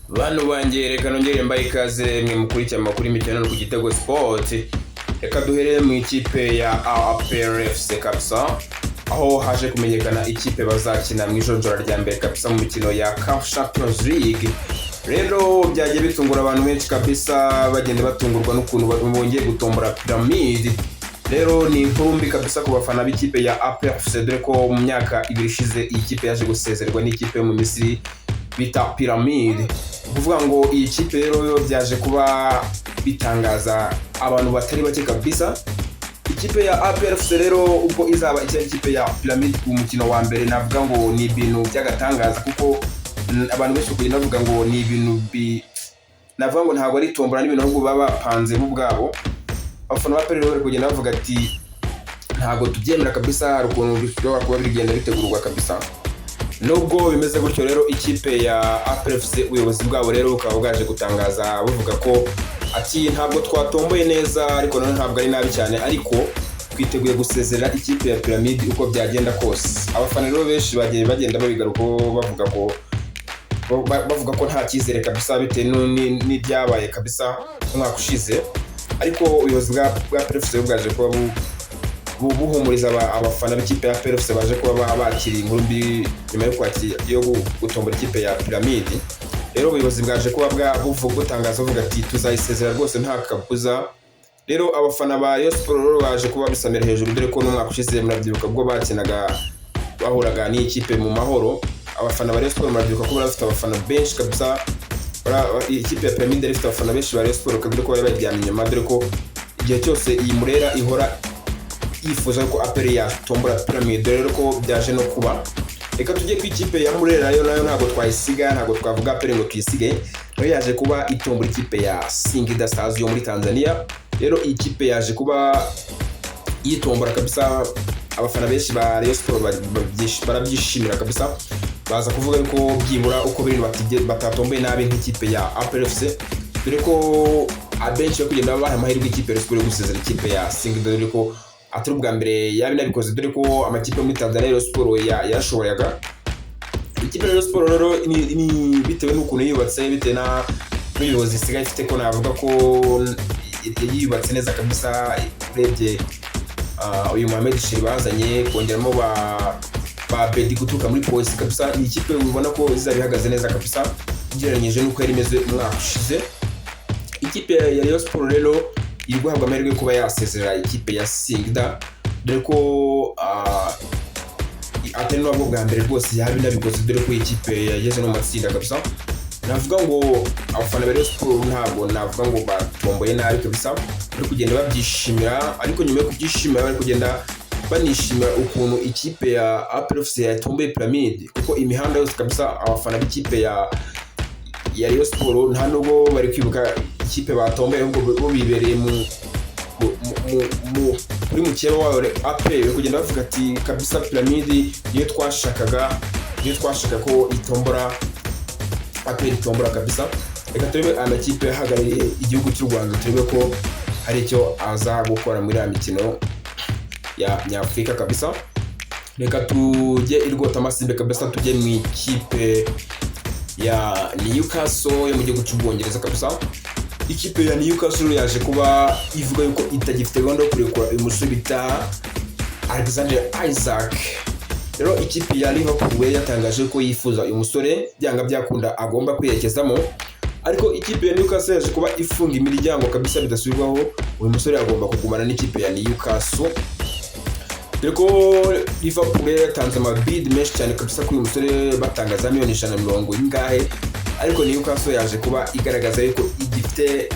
Bantu banjye reka nongere mbaye ikaze mwe mukurikira amakuru y'imikino no ku Gitego Sport. Reka duherere mu ikipe ya APR FC kabisa, aho haje kumenyekana ikipe bazakina mu ijonjora rya mbere kabisa mu mikino ya CAF Champions League. Rero byagiye bitungura abantu benshi kabisa, bagenda batungurwa n'ukuntu bongeye gutombora Pyramide. Rero ni inkuru kabisa ku bafana b'ikipe ya APR FC, dore ko mu myaka ibiri ishize iyi kipe yaje gusezerwa n'ikipe yo mu Misiri bita Pyramide. Kuvuga ngo iyi kipe rero byaje kuba bitangaza abantu batari bake kabisa. Ikipe ya APR FC rero ubwo izaba ikipe ya Pyramide ku mukino wa mbere, navuga ngo ni ibintu by'agatangaza, kuko abantu benshi kugenda bavuga ngo ni ibintu navuga ngo ntabwo ari tombora n'ibintu ahubwo baba bapanze bo ubwabo. Abafana ba APR bari kugenda bavuga ati ntabwo tubyemera kabisa, hari ukuntu bishobora kuba bigenda bitegurwa kabisa. Nubwo bimeze gutyo rero, ikipe ya APR FC ubuyobozi bwabo rero bukaba bwaje gutangaza buvuga ko ati ntabwo twatomboye neza, ariko none ntabwo ari nabi cyane, ariko twiteguye gusezerera ikipe ya Pyramide uko byagenda kose. Abafana rero benshi bagiye bagenda babigaruko bavuga ko nta cyizere kabisa bitewe n'ibyabaye kabisa umwaka ushize, ariko ubuyobozi bwa APR FC bwaje kuba buhumuriza abafana b'ikipe ya APR FC baje kuba bakiriye inkuru mbi nyuma yo gutombora ikipe ya Pyramide. Rero ubuyobozi bwaje kuba butangaza buvuga ati tuzayisezera rwose nta kabuza. Rero abafana ba Rayon Sports rero baje kuba bisamira hejuru, dore ko n'umwaka ushize murabyibuka bwo bahuraga n'ikipe mu mahoro. Abafana ba Rayon Sports murabyibuka ko bafite abafana benshi kabisa. Ikipe ya Pyramide ifite abafana benshi ba Rayon Sports kabisa, ko bari baryamye inyuma, dore ko igihe cyose iyi Murera ihora yifuza ko APR yatombora Pyramide. Rero ko byaje no kuba, reka tujye ku ikipe ya Murera nayo ntabwo twayisiga, ntabwo twavuga APR ngo tuyisige. Nayo yaje kuba itombora ikipe ya Singida Stars yo muri Tanzania. Rero iyi kipe yaje kuba yitombora kabisa, abafana benshi ba Rayon Sports barabyishimira kabisa, baza kuvuga ko byibura uko biri batatomboye nabi nk'ikipe ya APR FC, dore ko abenshi yo kugenda babaha amahirwe ikipe ya Rayon Sports gusezera ikipe ya Singida, dore ko atari ubwa mbere yabinabikoze, dore ko amakipe muri Tanzania Rayon Sports yashoboraga. Ikipe ya Rayon Sports rero ni bitewe n'ukuntu yubatse, bitewe na n'ubuyobozi isigaye ifite, ko navuga ko yubatse neza kabisa. Urebye uyu Mohamed Shiri bazanye, kongeramo ba Bedi guturuka muri polisi kabisa, ni ikipe ubona ko izaba ihagaze neza kabisa ugereranyije n'uko yari imeze umwaka ushize. Ikipe ya Rayon Sports rero iri guhabwa amahirwe kuba yasezerera ikipe ya Singida, dore ko atari n'ubwo bwa mbere rwose yabinabikoze, dore ko ikipe yageze no mu matsinda kabisa. Navuga ngo abafana ba Rayon Sports ntabwo navuga ngo batomboye nabi kabisa, bari kugenda babyishimira, ariko nyuma yo kubyishimira bari kugenda banishimira ukuntu ikipe ya APR FC yatomboye Pyramide, kuko imihanda yose kabisa abafana b'ikipe ya Rayon Sports nta nubwo bari kwibuka ikipe batomboye, ahubwo bo bibereye muri mukeba wabo APR, bari kugenda bavuga ati kabisa Pyramide niyo twashaka ko itombora, APR itombora kabisa. Reka turebe amakipe ahagarariye igihugu cy'u Rwanda, turebe ko hari icyo aza gukora muri ya mikino ya Nyafurika kabisa. Reka tujye irwota amasimbe kabisa, tujye mu ikipe ya Newcastle yo mu gihugu cy'Ubwongereza kabisa. Ikipe ya Newcastle yaje kuba ivuga yuko itagifite gahunda yo kurekura uyu musore bita Alexander Isak. Rero ikipe ya Liverpool yatangaje ko yifuza uyu musore byanga byakunda agomba kwerekezamo, ariko ikipe ya Newcastle yaje kuba ifunga imiryango kabisa bidasubirwaho. Uyu musore agomba kugumana n'ikipe ya Newcastle, dore ko Liverpool yatanze amabid menshi cyane kabisa kuri uyu musore, batangaza miliyoni 150 ingahe, ariko Newcastle yaje kuba igaragaza yuko igifite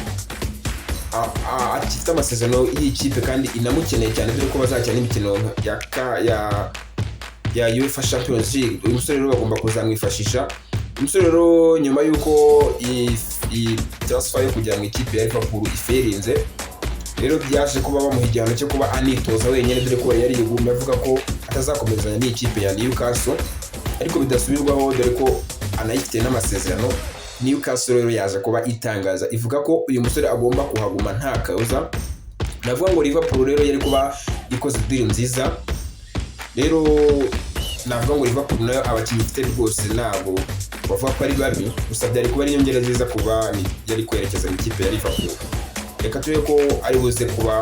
amasezerano y'ikipe kandi inamukeneye cyane, dore ko bazakina n'imikino ya UEFA Champions League. Uyu musore rero bagomba kuzamwifashisha. Umusore rero nyuma yuko iyi transfer yo kujya mu ikipe ya Liverpool iferinze, rero byaje kuba bamuha igihano cyo kuba anitoza wenyine, dore ko yari yigumye avuga ko atazakomezanya n'ikipe ya Newcastle, ariko bidasubirwaho, dore ko anayifite n'amasezerano. Newcastle rero yaje kuba itangaza ivuga ko uyu musore agomba kuhaguma nta kabuza. Navuga ngo Liverpool rero yari kuba ikoze deal nziza. Rero navuga ngo Liverpool nayo abakinnyi ifite rwose ntabwo bavuga ko ari babi, gusa byari kuba ari inyongera nziza kuba yari kwerekeza mu ikipe ya Liverpool. Reka turebe ko ari buze kuba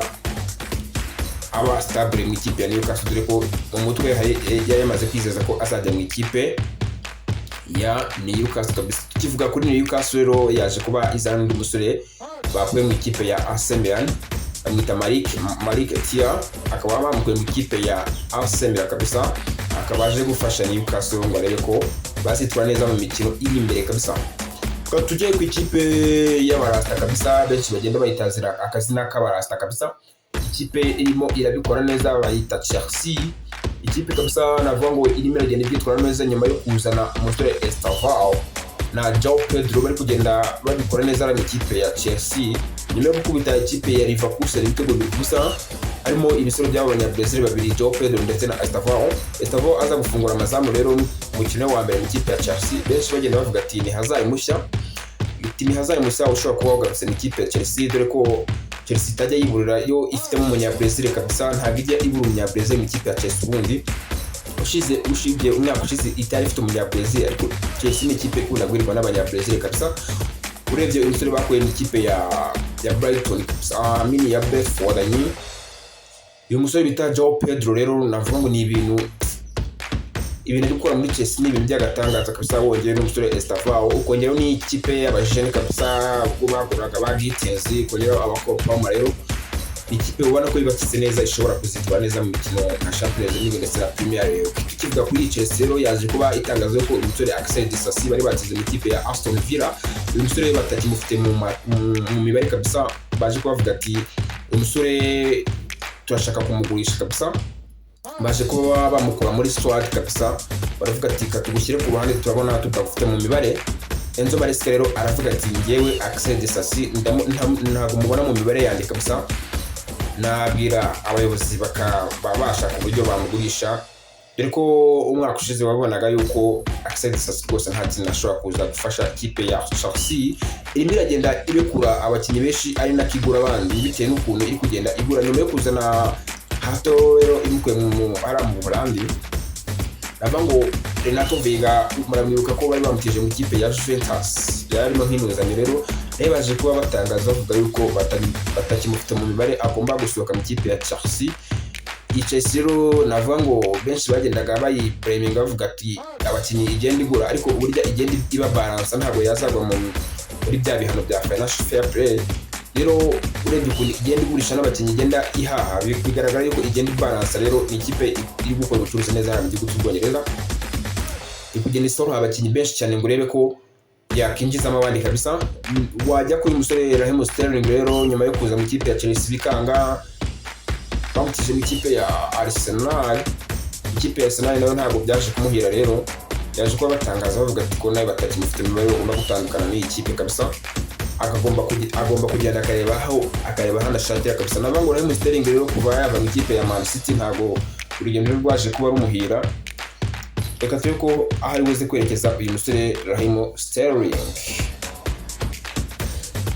aba stable mu ikipe ya Newcastle, dore ko mu mutwe yari yamaze kwizeza ko azajya mu ikipe ya Newcastle kabisa. Tukivuga kuri Newcastle rero yaje kuba izana n'undi musore bakuye mu ikipe ya Arsenal, bamwita Malik Tia, akaba bamukuye mu ikipe ya Arsenal kabisa, akaba aje gufasha Newcastle ngo arebe ko bazitwara neza mu mikino iri imbere kabisa. Tujye ku ikipe y'abarasta kabisa, benshi bagenda bayitazira akazina k'abarasta kabisa. Ikipe irimo irabikora neza bayita Chelsea. Ikipe kabisa navuga ngo irimo iragenda ibyitwara neza nyuma yo kuzana umusore Estevao na João Pedro, bari kugenda babikora neza mu ikipe ya Chelsea nyuma yo gukubita ikipe ya Liverpool ibitego bigusa, harimo ibisoro by'abanyabrazil babiri João Pedro ndetse na Estevao aza gufungura amazamu rero mu mukino wa mbere mu ikipe ya Chelsea. Benshi bagenda bavuga ati ni Hazard mushya, ushobora kuba wagarutse mu ikipe ya Chelsea, dore ko Chelsea itajya yiburira yo ifitemo umunyabrazil kabisa, ntabwo ijya ibura umunyabrazil mu ikipe ya Chelsea. Ubundi ushibye umwaka ushize itari ifite umunyabrazil, ariko Chelsea ni ikipe ikunda guhirirwa n'abanyabrazil kabisa. Urebye umusore bakuye mu ikipe ya Brighton mini ya Brentford, uyu musore bita João Pedro rero navuga ngo ni ibintu gukora muri Chelsea ni ibintu by'agatangaza kabisa. Wongeye n'umusore Estevao, ukongeraho n'ikipe y'abajene kabisa ubwo bakoraga ba Gittins, ukongeraho abakopa rero ikipe ubona ko yubatse neza, ishobora kuzitwara neza mu mikino nka Champions League ndetse na Premier League. Tukivuga kuri Chelsea rero yaje kuba itangaza ko umusore Axel Disasi bari batize mu ikipe ya Aston Villa, uyu musore batakimufite mu mibare kabisa, baje kubavuga ati umusore turashaka kumugurisha kabisa. Baje kuba bamukora muri squad kabisa, baravuga ati katugushyire ku ruhande turabona tutagufite mu mibare. Enzo Maresca rero aravuga ati ngewe Axel Disasi ntabwo mubona mu mibare yanjye kabisa, nabwira abayobozi bashaka uburyo bamugurisha, dore ko umwaka ushize wabonaga yuko Axel Disasi rwose nta kintu ashobora kuza gufasha ikipe ya Chelsea. Irimo iragenda ibekura abakinnyi benshi ari nakigura abandi bitewe n'ukuntu iri kugenda igura nyuma yo kuzana hato rero imukuye mu Buholandi. Navuga ngo Renato Veiga muramwibuka ko bari bamutije mu ikipe ya Juventus, yarimo nk'inuzanyo rero baje kuba batangaza bavuga yuko batakimufite mu mibare, agomba gusohoka mu ikipe ya Chelsea. Chelsea rero navuga ngo benshi bagendaga bayipreminga bavuga ati abakinnyi igenda igura, ariko uburyo igenda iba balance ntabwo yazagwa muri bya bihano bya financial fair play. Rero urebye ukuntu igenda igurisha n'abakinnyi igenda ihaha, bigaragara yuko igenda ibalance. Rero ni ikipe iri gukora ubucuruzi neza mu gihugu cy'Ubwongereza, iri kugenda isohora abakinnyi benshi cyane ngo urebe ko yakinjizamo abandi kabisa. Wajya kuri umusore Raheem Sterling rero nyuma yo kuza mu ikipe ya Chelsea bikanga, bamutije mu ikipe ya Arsenal. Ikipe ya Arsenal nayo ntabwo byaje kumuhira, rero yaje kuba batangaza bavuga ati ko nayo batakimufite mu mibare, ugomba gutandukana n'iyi kipe kabisa. Agomba kugenda akareba ahandi ashakira kabisa. Navuga ngo Raheem Sterling rero kuva yava mu ikipe ya Man City ntabwo urugendo rwaje kuba rumuhira. Reka turebe ko aho ari buze kwerekeza uyu musore Raheem Sterling.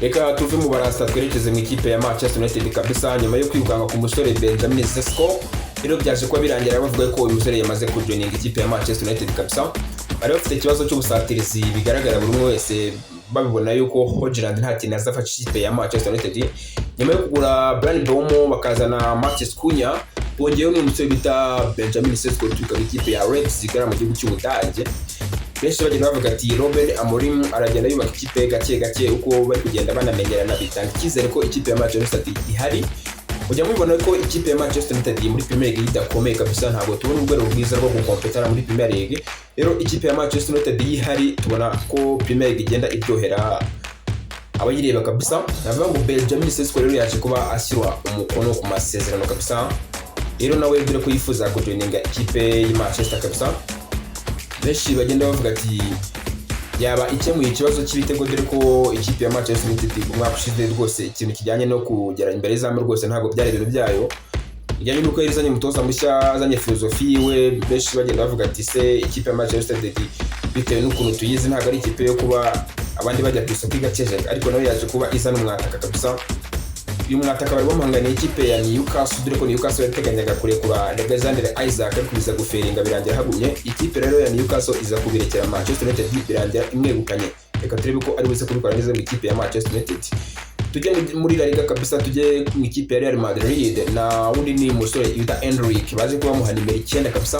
Reka tuve mu barasta twerekeze mu ikipe ya Manchester United kabisa, nyuma yo kwirukanga ku musore Benjamin Sesko. Rero byaje kuba birangira bavuga ko uyu musore yamaze kujoininga ikipe ya Manchester United kabisa. Bari bafite ikibazo cy'ubusatirizi bigaragara buri umwe wese babibona yuko Hojland nta kintu azafasha ikipe ya Manchester United. Nyuma yo kugura Bryan Mbeumo bakazana Matheus Cunha, bongeyeho n'umusore bita Benjamin Sesko tuka ikipe ya Leipzig mu gihugu cy'Ubudage. Benshi bagenda bavuga ati Ruben Amorim aragenda yubaka ikipe gake uko bari kugenda banamenyerana, bitanga icyizere ko ikipe ya Manchester United ihari. Ujya mubibona ko ikipe ya Manchester United muri Premier League idakomeye kabisa, ntabwo tubona urwego rwiza rwo gukompetara muri Premier League. Rero ikipe ya Manchester United ihari tubona ko Premier League igenda iryohera abayireba kabisa. Navuga ngo Benjamin Sesko rero yaje kuba ashyirwa umukono ku masezerano kabisa. Rero nawe dore ko yifuza kujoininga ikipe ya Manchester kabisa. Benshi bagenda bavuga ati yaba ikemuye ikibazo cy'ibitego, dore ko ikipe ya Manchester United umwaka ushize rwose ikintu kijyanye no kugera imbere y'izamu rwose ntabwo byari ibintu byayo. Ijyanye n'uko yarizanye umutoza mushya, azanye filozofi yiwe, benshi bagenda bavuga ati se ikipe ya Manchester United bitewe n'ukuntu tuyizi ntabwo ari ikipe yo kuba abandi bajya ku isoko igaceje, ariko nawe yaje kuba izana umwataka kabisa. uyu mwataka bari bamuhanganiye ikipe ya Newcastle, dore ko Newcastle yateganyaga kurekura Alexander Isaac ariko biza guferinga birangira hagumye. Ikipe rero ya Newcastle iza kubirekera Manchester United birangira imwegukanye. Reka turebe ko ari buze kubikora neza mu ikipe ya Manchester United. Tujye muri La Liga kabisa, tujye mu ikipe ya Real Madrid na wundi ni umusore bita Endrick baje kuba bamuha nimero 9 kabisa.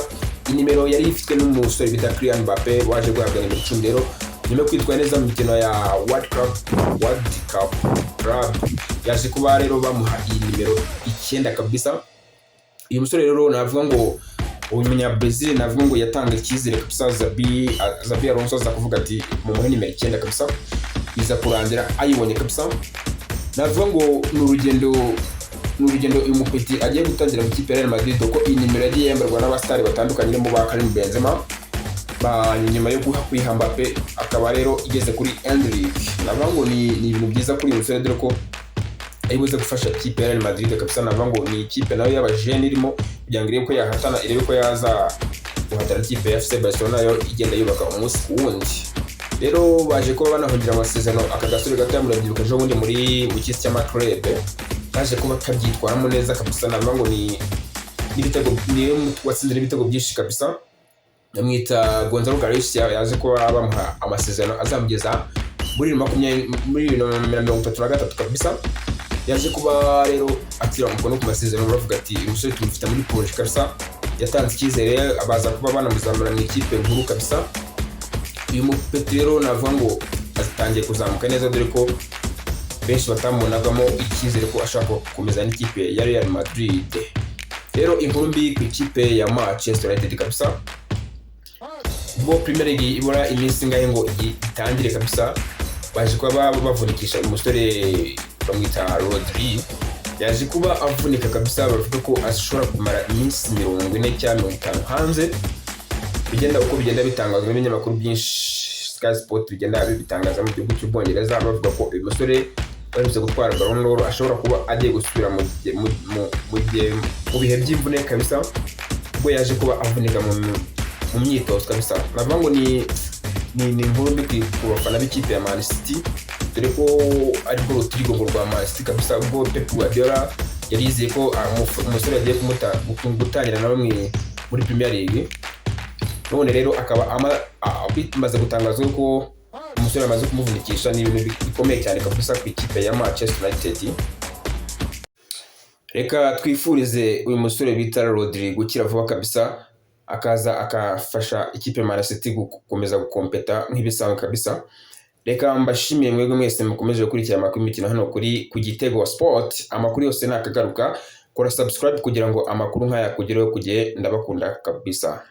Inimero yari ifitwe n'umusore bita Kylian Mbappe waje guhabwa nimero 10 rero nyuma yo kwitwara neza mu mikino ya World Cup Club yaje kuba rero bamuha iyi nimero 9 kabisa. Uyu musore rero navuga ngo umunya Brazil navuga ngo yatanga icyizere kabisa. Xabi Alonso aza kuvuga ati mu muhe nimero 9 kabisa, biza kurangira ayibonye kabisa. Navuga ngo n'urugendo uyu mupeti agiye gutangira mu kipe ya Real Madrid, ko iyi nimero yagiye yambarwa n'abastari batandukanye mu ba Karim Benzema nyuma yo kwiha Mbappe, akaba rero igeze kuri Endrick. Navuga ngo ni ibintu byiza kuri uyu musore, dore ko aribuze gufasha ikipe ya Real Madrid kabisa. Navuga ngo ni ikipe nayo y'abajene irimo kugira ngo irebe ko yahatana, irebe ko yaza guhatana ikipe ya FC Barcelona yo igenda yubaka umunsi ku wundi. Rero baje kuba banahongira amasezerano aka gasore gato yamurabyiruka ejo bundi muri mu cyisi cy'amaklub, baje kuba kabyitwaramo neza kabisa. Navuga ngo ni ibitego watsinze ibitego byinshi kabisa. Yamwita Gonzalo Garcia yaje kuba bamuha amasezerano azamugeza muri 2033 kabisa. Yaje kuba rero atira umukono ku masezerano, bavuga ati umusore tumufite muri Porsche kabisa, yatanze icyizere abaza kuba banamuzamura mu ikipe nkuru kabisa. Uyu mupeti rero navuga ngo atangiye kuzamuka neza, dore ko benshi batamubonagamo icyizere ko ashaka gukomeza n'ikipe ya Real Madrid. Rero inkuru mbi ku ikipe ya Manchester United kabisa, bo Premier League ibora iminsi ngahe ngo itangire kabisa, baje kuba bavunikisha umusore bamwita Rodri. Yaje kuba avunika kabisa, bavuga ko ashobora kumara iminsi 40 cyangwa 50 hanze. Bigenda uko bigenda bitangazwa n'ibinyamakuru byinshi, Sky Sport bigenda bitangaza mu gihugu cy'Ubwongereza, bavuga ko uyu musore baje gutwara Ballon d'Or ashobora kuba agiye gusubira mu bihe by'imvune kabisa, ubwo yaje kuba avunika mu myitozo kabisa. Navuga ngo ni inkuru mbi ku bafana b'ikipe ya Man City, dore ko ariko rutirigo rwa Man City kabisa. Ubwo Pep Guardiola yari yizeye ko umusore agiye gutangira na bamwe muri Premier League, none rero akaba bimaze gutangazwa ko umusore amaze kumuvunikisha. Ni ibintu bikomeye cyane kabisa ku ikipe ya Manchester United. Reka twifurize uyu musore bita Rodri gukira vuba kabisa, akaza akafasha ikipe ya Man City gukomeza gukompeta nk'ibisanzwe kabisa. Reka mbashimiye mwebwe mwese mukomeje gukurikira amakuru y'imikino hano kuri ku Gitego Sport. Amakuru yose nakagaruka, kora subscribe kugira ngo amakuru nk'aya kugereho kugihe. Ndabakunda kabisa.